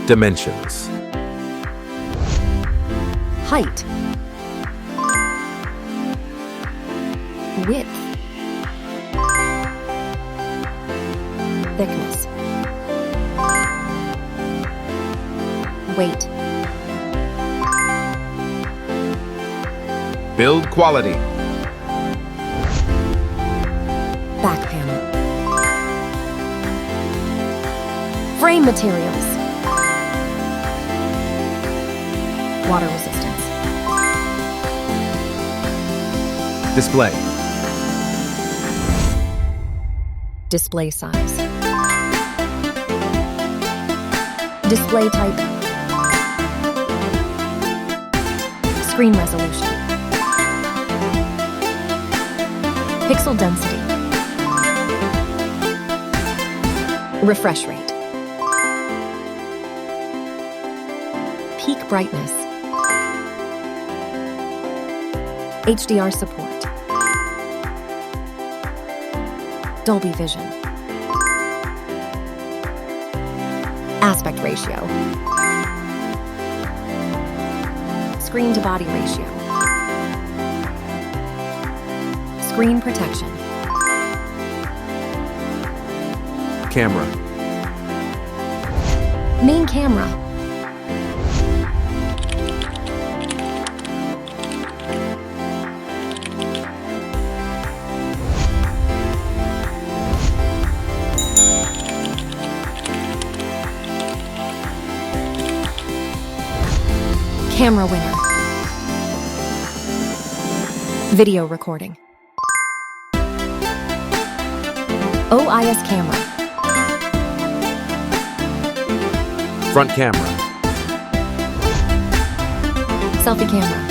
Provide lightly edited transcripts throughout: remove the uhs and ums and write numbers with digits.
Dimensions. Height. Width. Thickness. Weight. Build quality. Back panel. Frame materials. Water resistance. Display. Display size. Display type. Screen resolution. Pixel density. Refresh rate. Peak brightness. HDR support. Dolby Vision. Aspect ratio. Screen to body ratio. Screen protection. Camera. Main camera. Camera winner. Video recording. OIS camera. Front camera. Selfie camera.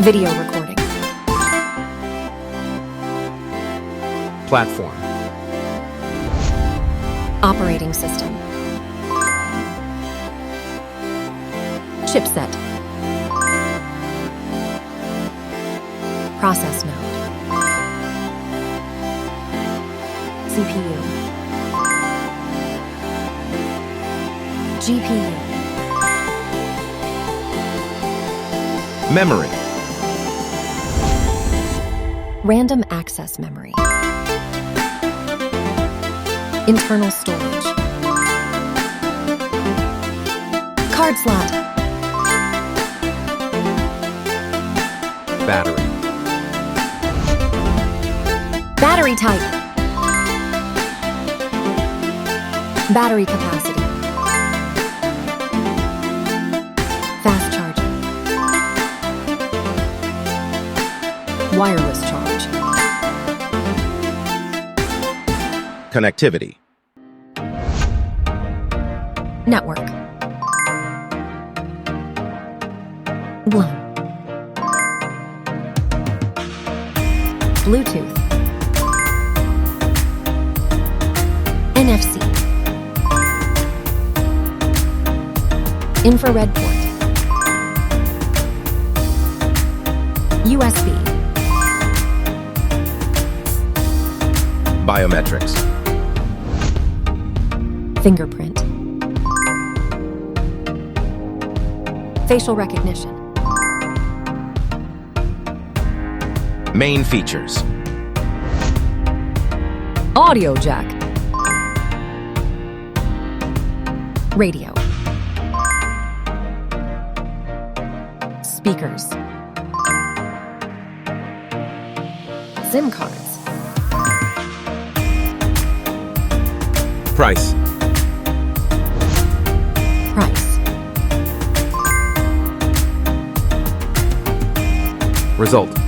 Video recording. Platform. Operating system. Chipset. Process node. CPU. GPU. Memory. Random access memory. Internal storage. Card slot. Battery. Battery type. Battery capacity. Fast charging. Wireless charge. Connectivity. Network. WLAN. Bluetooth. NFC. Infrared port. USB. Biometrics. Fingerprint. Facial recognition. Main features. Audio jack. Radio. Speakers. SIM cards. Price. Price. Result.